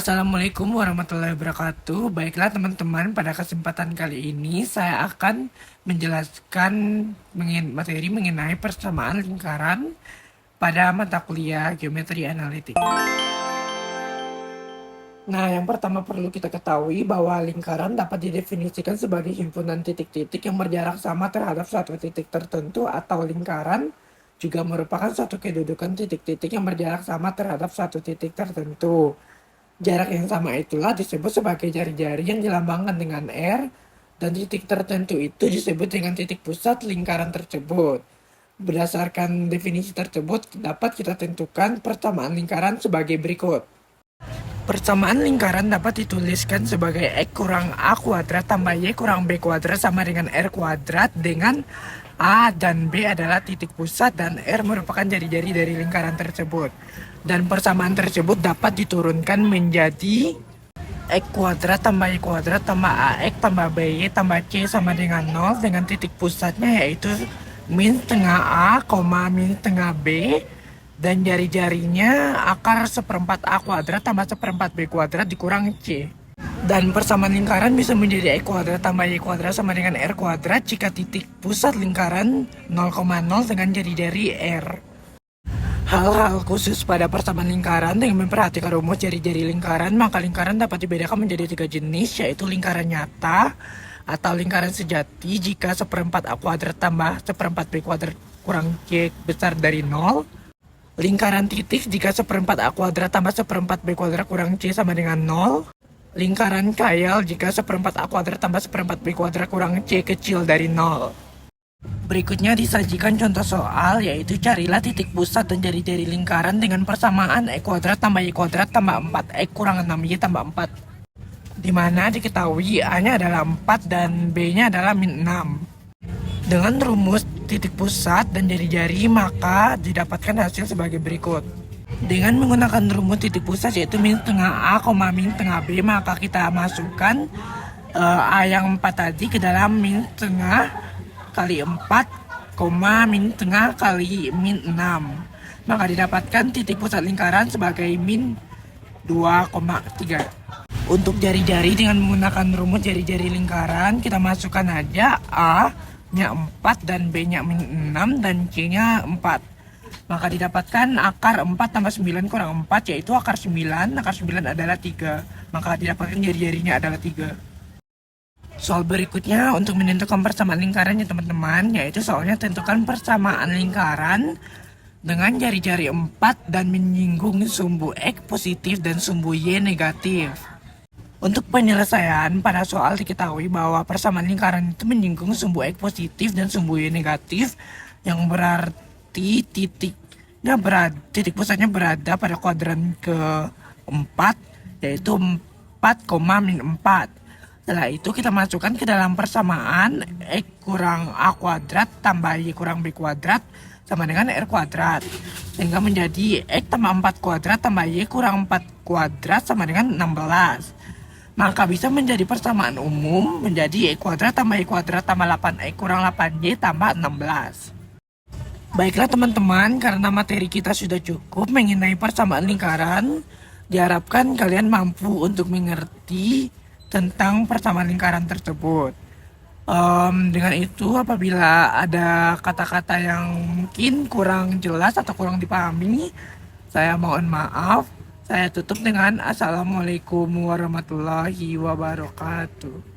Assalamualaikum warahmatullahi wabarakatuh. Baiklah teman-teman, pada kesempatan kali ini saya akan menjelaskan materi mengenai persamaan lingkaran pada mata kuliah geometri analitik. Nah, yang pertama perlu kita ketahui bahwa lingkaran dapat didefinisikan sebagai himpunan titik-titik yang berjarak sama terhadap suatu titik tertentu, atau lingkaran juga merupakan suatu kedudukan titik-titik yang berjarak sama terhadap suatu titik tertentu. Jarak yang sama itulah disebut sebagai jari-jari yang dilambangkan dengan R, dan titik tertentu itu disebut dengan titik pusat lingkaran tersebut. Berdasarkan definisi tersebut, dapat kita tentukan persamaan lingkaran sebagai berikut. Persamaan lingkaran dapat dituliskan sebagai X kurang A kuadrat tambah Y kurang B kuadrat sama dengan R kuadrat, dengan A dan B adalah titik pusat dan R merupakan jari-jari dari lingkaran tersebut. Dan persamaan tersebut dapat diturunkan menjadi X kuadrat tambah Y kuadrat tambah AX tambah BY tambah C sama dengan 0, dengan titik pusatnya yaitu min setengah A, min setengah B, dan jari-jarinya akar seperempat A kuadrat tambah seperempat B kuadrat dikurang C. Dan persamaan lingkaran bisa menjadi X kuadrat tambah Y kuadrat sama dengan R kuadrat jika titik pusat lingkaran 0,0 dengan jari-jari R. Hal-hal khusus pada persamaan lingkaran dengan memperhatikan rumus jari-jari lingkaran, maka lingkaran dapat dibedakan menjadi 3 jenis, yaitu lingkaran nyata atau lingkaran sejati jika seperempat A kuadrat tambah seperempat B kuadrat kurang C besar dari 0. Lingkaran titik jika seperempat A kuadrat tambah seperempat B kuadrat kurang C sama dengan 0. Lingkaran khayal jika seperempat A kuadrat tambah seperempat B kuadrat kurang C kecil dari 0. Berikutnya disajikan contoh soal, yaitu carilah titik pusat dan jari-jari lingkaran dengan persamaan X kuadrat tambah Y kuadrat tambah 4X kurang 6Y tambah 4. Dimana diketahui A-nya adalah 4 dan B-nya adalah min 6. Dengan rumus titik pusat dan jari-jari, maka didapatkan hasil sebagai berikut. Dengan menggunakan rumus titik pusat yaitu min setengah A, min setengah B, maka kita masukkan A yang 4 tadi ke dalam min setengah kali 4, min setengah kali min 6. Maka didapatkan titik pusat lingkaran sebagai min 2,3. Untuk jari-jari dengan menggunakan rumus jari-jari lingkaran, kita masukkan aja A-nya 4 dan B-nya min 6 dan C-nya 4. Maka didapatkan akar 4 tambah 9 kurang 4, yaitu akar 9. Akar 9 adalah 3. Maka didapatkan jari-jarinya adalah 3. Soal berikutnya untuk menentukan persamaan lingkaran ya teman-teman, yaitu soalnya tentukan persamaan lingkaran dengan jari-jari 4 dan menyinggung sumbu X positif dan sumbu Y negatif. Untuk penyelesaian pada soal diketahui bahwa persamaan lingkaran itu menyinggung sumbu X positif dan sumbu Y negatif, yang berarti titik pusatnya berada pada kuadran keempat, yaitu 4, min 4. Setelah itu kita masukkan ke dalam persamaan X kurang A kuadrat tambah Y kurang B kuadrat sama dengan R kuadrat, sehingga menjadi X tambah 4 kuadrat tambah Y kurang 4 kuadrat sama dengan 16. Maka bisa menjadi persamaan umum menjadi X kuadrat tambah Y kuadrat tambah 8X kurang 8Y tambah 16. Baiklah teman-teman, karena materi kita sudah cukup mengenai persamaan lingkaran, diharapkan kalian mampu untuk mengerti tentang persamaan lingkaran tersebut. Dengan itu, apabila ada kata-kata yang mungkin kurang jelas atau kurang dipahami, saya mohon maaf. Saya tutup dengan Assalamualaikum warahmatullahi wabarakatuh.